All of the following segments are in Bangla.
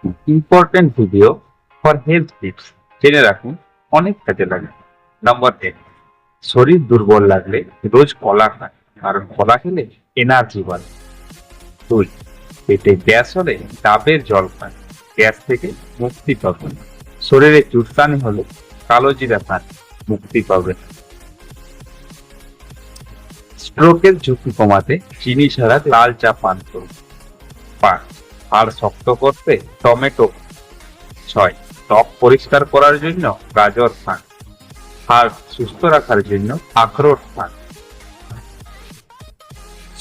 Important video for health tips জেনে রাখুন, অনেক কাজে লাগে। নাম্বার 10, শরীর দুর্বল লাগলে রোজ কলা খান, কারণ কলা খেলে এনার্জি বাড়ে। 2, পেটে গ্যাস হলে ডাবের জল খান, গ্যাস থেকে মুক্তি পাবেন। শরীরে চুলকানি হলে কালো জিরা খান, মুক্তি পাবেন। স্ট্রোকের ঝুঁকি কমাতে চিনি ছাড়া লাল চা পান করুন। 5, হাড় শক্ত করতে টমেটো। 6, ত্বক পরিষ্কার করার জন্য গাজর খান। হাড় সুস্থ রাখার জন্য আখরোট খান।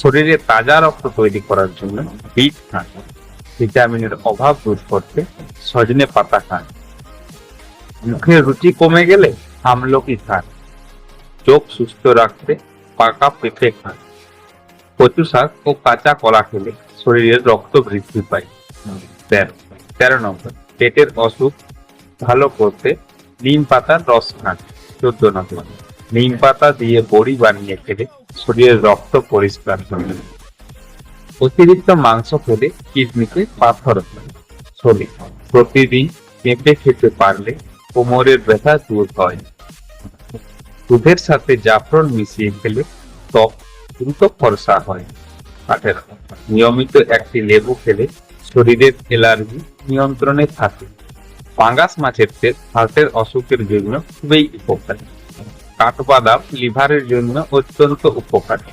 শরীরে তাজা রক্ত তৈরি করার জন্য বিট খান। ভিটামিনের অভাব দূর করতে সজনে পাতা খান। মুখের রুচি কমে গেলে আমলকি খান। চোখ সুস্থ রাখতে পাকা পেঁপে খান। কচু শাক ও কাঁচা কলা খেলে শরীরের রক্ত বৃদ্ধি পায়। 13 নম্বর, পেটের অসুখ ভালো করতে নিম পাতার রস খান। 14 নম্বর, নিম পাতা দিয়ে বড়ি বানিয়ে খেলে শরীরের রক্ত পরিষ্কার হয়। অতিরিক্ত মাংস খেলে কিডনিতে পাথর হয়। 16, প্রতিদিন পেঁপে খেতে পারলে কোমরের ব্যথা দূর হয়। দুধের সাথে জাফরান মিশিয়ে খেলে ত্বক দ্রুত ফর্সা হয়। 18, নিয়মিত একটি লেবু খেলে শরীরের অ্যালার্জি নিয়ন্ত্রণে থাকে। পাঙ্গাস মাছের তেল হার্টের অসুখের জন্য খুবই উপকারী। কাঠবাদাম লিভারের জন্য অত্যন্ত উপকারী।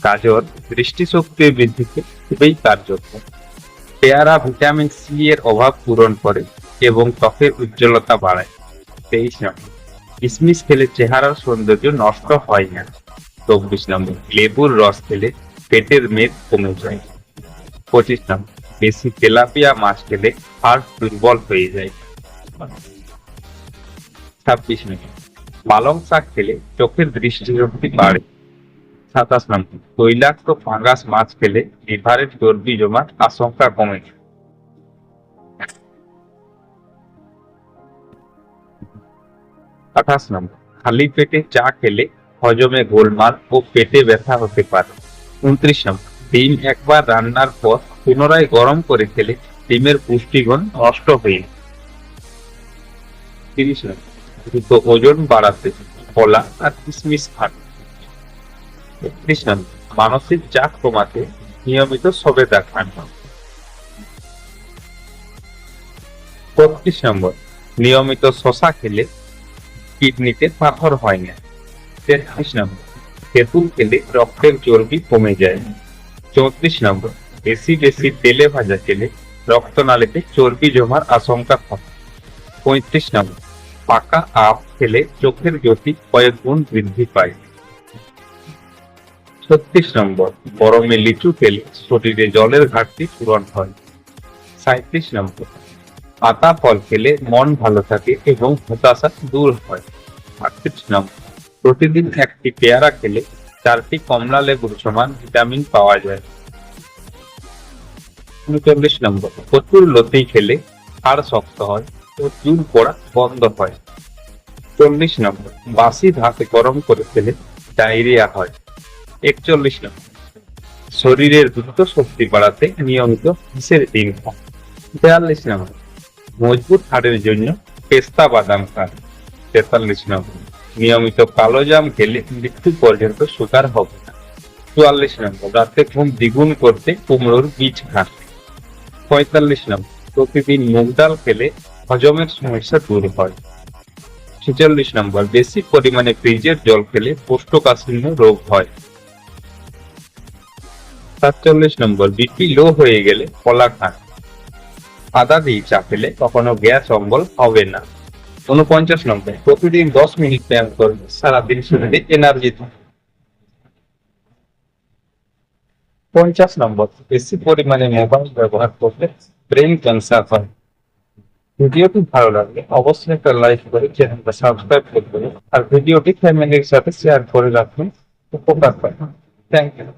গাজর দৃষ্টিশক্তি বৃদ্ধিতে খুবই কার্যকর। পেয়ারা ভিটামিন সি এর অভাব পূরণ করে এবং ত্বকের উজ্জ্বলতা বাড়ায়। 23 নম্বর, কিশমিশ খেলে চেহারার সৌন্দর্য নষ্ট হয় না। 24 নম্বর, লেবুর রস খেলে পেটের মেদ কমে যায়। 25 নম্বর, বেশি তেলাপিয়া মাছ খেলে হাড় দুর্বল হয়ে যায়। 26 নম্বর, পালং শাক খেলে চোখের দৃষ্টিশক্তি বাড়ে। 27 নম্বর, তৈলাক্ত ফাঙ্গাস মাছ খেলে লিভারের চর্বি জমার আশঙ্কা কমে। 28 নম্বর, খালি পেটে চা খেলে হজমে গোলমাল ও পেটে ব্যথা হতে পারে। 29 নম্বর, ডিম একবার রান্নার পর পুনরায় গরম করে খেলে ডিমের পুষ্টিগুণ নষ্ট হয়ে। 30 নম্বর, দ্রুত ওজন বাড়াতে কলা আর কিশমিশ খান। 31 নম্বর, মানসিক চাপ কমাতে নিয়মিত সবেদা খান। 32 নম্বর, নিয়মিত শশা খেলে কিডনিতে পাথর হয় না। 33 নম্বর, তেঁতুল খেলে রক্তের চর্বি কমে যায়। 34 নম্বর, বেশি বেশি তেলে ভাজা খেলে রক্তনালীতে চর্বি জমার আশঙ্কা থাকে। 35 নম্বর, পাকা আম খেলে চোখের জ্যোতি কয়েক গুণ বৃদ্ধি পায়। 36 নম্বর, গরমে লিচু খেলে শরীরে জলের ঘাটতি পূরণ হয়। 37 নম্বর, পাতা ফল খেলে মন ভালো থাকে এবং হতাশা দূর হয়। 38 নম্বর, প্রতিদিন একটি পেয়ারা খেলে 4টি কমলা লেবুর সমান ভিটামিন পাওয়া যায়। 39 নম্বর, প্রচুর লতি খেলে হাড় শক্ত হয় ও চুল পড়া বন্ধ হয়। 40 নম্বর, বাসি ভাত গরম করে খেলে ডায়রিয়া হয়। 41 নম্বর, শরীরের দ্রুত শক্তি বাড়াতে নিয়মিত কিসের ডিম খান। 42 নম্বর, মজবুত হাড়ের জন্য পেস্তা বাদাম খান। 43 নম্বর, নিয়মিত কালো জাম খেলে মৃত্যু পর্যন্ত সুগার হবে না। 44 নম্বর, রাতে ঘুম দ্বিগুণ করতে কুমড়োর বীজ খান। 45 নম্বর, প্রতিদিন মুগ ডাল খেলে হজমের সমস্যা দূর হয়। 46 নম্বর, বেশি পরিমাণে ফ্রিজের জল খেলে কোষ্ঠকাঠিন্য রোগ হয়। 47 নম্বর, বিপি লো হয়ে গেলে কলা খান। আদা দিয়ে চা খেলে কখনো গ্যাস অম্বল হবে না। 49 নম্বর, প্রতিদিন 10 মিনিট ব্যায়াম করলে সারাদিন শরীরে এনার্জি থাকে। 50 নম্বর, বেশি পরিমাণে মোবাইল ব্যবহার করলে ব্রেন ক্যান্সার হয়। ভিডিওটি ভালো লাগলে অবশ্যই একটা লাইক করে চ্যানেলটা সাবস্ক্রাইব করবেন আর ভিডিওটি ফ্যামিলির সাথে শেয়ার করে রাখুন, উপকার পাবেন। Thank you.